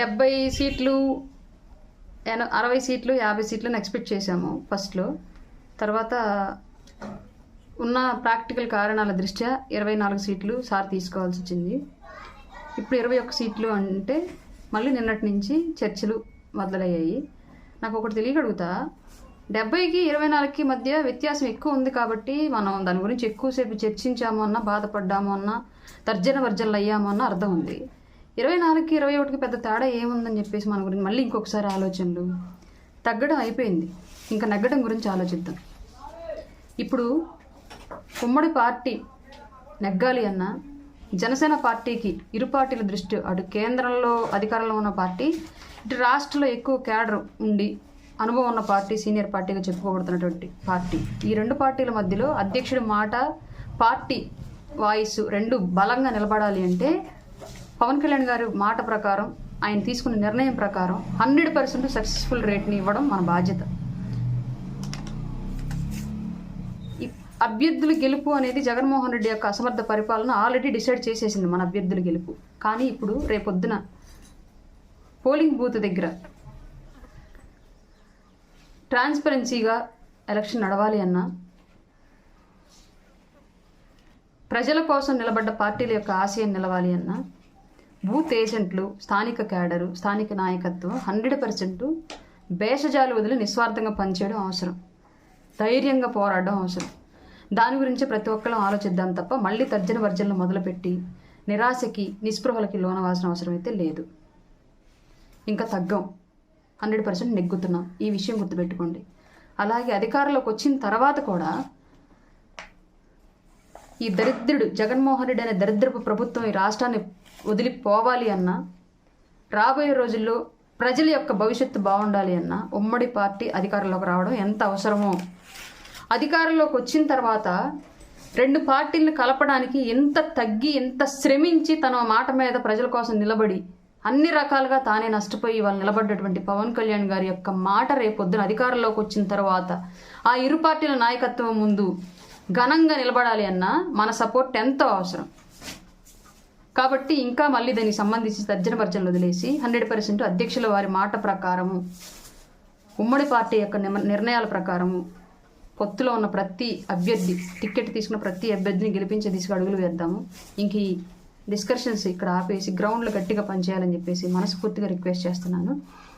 70 సీట్లు 60 సీట్లు 50 సీట్లను ఎక్స్పెక్ట్ చేశాము ఫస్ట్లో. తర్వాత ఉన్న ప్రాక్టికల్ కారణాల దృష్ట్యా 24 సీట్లు సార్ తీసుకోవాల్సి వచ్చింది. ఇప్పుడు 21 సీట్లు అంటే మళ్ళీ నిన్నటి నుంచి చర్చలు మొదలయ్యాయి. నాకు ఒకటి తెలియగలుగుతా, 70కి 24కి మధ్య వ్యత్యాసం ఎక్కువ ఉంది కాబట్టి మనం దాని గురించి ఎక్కువసేపు చర్చించాము అన్నా, బాధపడ్డాము అన్నా, తర్జన వర్జనలు అయ్యాము అన్న అర్థం ఉంది. 24కి 21కి పెద్ద తేడా ఏముందని చెప్పేసి మన గురించి మళ్ళీ ఇంకొకసారి ఆలోచనలు. తగ్గడం అయిపోయింది, ఇంకా నెగ్గడం గురించి ఆలోచిద్దాం. ఇప్పుడు ఉమ్మడి పార్టీ నెగ్గాలి అన్నా, జనసేన పార్టీకి ఇరు పార్టీల దృష్టి, అటు కేంద్రంలో అధికారంలో ఉన్న పార్టీ, ఇటు రాష్ట్రంలో ఎక్కువ క్యాడర్ ఉండి అనుభవం ఉన్న పార్టీ, సీనియర్ పార్టీగా చెప్పుకోబడుతున్నటువంటి పార్టీ, ఈ రెండు పార్టీల మధ్యలో అధ్యక్షుడి మాట, పార్టీ వాయిస్ రెండు బలంగా నిలబడాలి అంటే పవన్ కళ్యాణ్ గారి మాట ప్రకారం, ఆయన తీసుకున్న నిర్ణయం ప్రకారం 100% సక్సెస్ఫుల్ రేట్ని ఇవ్వడం మన బాధ్యత. అభ్యర్థుల గెలుపు అనేది జగన్మోహన్ రెడ్డి యొక్క అసమర్థ పరిపాలన ఆల్రెడీ డిసైడ్ చేసేసింది మన అభ్యర్థుల గెలుపు. కానీ ఇప్పుడు రేపొద్దున పోలింగ్ బూత్ దగ్గర ట్రాన్స్పరెన్సీగా ఎలక్షన్ నడవాలి అన్నా, ప్రజల కోసం నిలబడ్డ పార్టీల యొక్క ఆశయం నిలవాలి అన్నా, బూత్ ఏజెంట్లు, స్థానిక క్యాడరు, స్థానిక నాయకత్వం 100% భేషజాలు వదిలి నిస్వార్థంగా పనిచేయడం అవసరం, ధైర్యంగా పోరాడడం అవసరం. దాని గురించి ప్రతి ఒక్కళ్ళం ఆలోచిద్దాం తప్ప మళ్ళీ తర్జన వర్జనలు మొదలుపెట్టి నిరాశకి, నిస్పృహలకి లోనవాల్సిన అవసరం అయితే లేదు. ఇంకా తగ్గం, 100% నెగ్గుతున్నాం, ఈ విషయం గుర్తుపెట్టుకోండి. అలాగే అధికారంలోకి వచ్చిన తర్వాత కూడా ఈ దరిద్రుడు జగన్మోహన్ రెడ్డి అనే దరిద్రపు ప్రభుత్వం ఈ రాష్ట్రాన్ని వదిలిపోవాలి అన్నా, రాబోయే రోజుల్లో ప్రజల యొక్క భవిష్యత్తు బాగుండాలి అన్నా ఉమ్మడి పార్టీ అధికారంలోకి రావడం ఎంత అవసరమో, అధికారంలోకి వచ్చిన తర్వాత రెండు పార్టీలను కలపడానికి ఎంత తగ్గి, ఎంత శ్రమించి తన మాట మీద ప్రజల కోసం నిలబడి అన్ని రకాలుగా తానే నష్టపోయి వాళ్ళు నిలబడ్డటువంటి పవన్ కళ్యాణ్ గారి యొక్క మాట రేపొద్దున అధికారంలోకి వచ్చిన తర్వాత ఆ ఇరు పార్టీల నాయకత్వం ముందు ఘనంగా నిలబడాలి అన్నా మన సపోర్ట్ ఎంతో అవసరం. కాబట్టి ఇంకా మళ్ళీ దానికి సంబంధించి తర్జన భర్జనలు వదిలేసి 100% అధ్యక్షుల వారి మాట ప్రకారము, ఉమ్మడి పార్టీ యొక్క నిర్ణయాల ప్రకారము, పొత్తులో ఉన్న ప్రతి అభ్యర్థి, టికెట్ తీసుకున్న ప్రతి అభ్యర్థిని గెలిపించే దిశగా అడుగులు వేద్దాము. ఇంక ఈ డిస్కషన్స్ ఇక్కడ ఆపేసి గ్రౌండ్లో గట్టిగా పనిచేయాలని చెప్పేసి మనస్ఫూర్తిగా రిక్వెస్ట్ చేస్తున్నాను.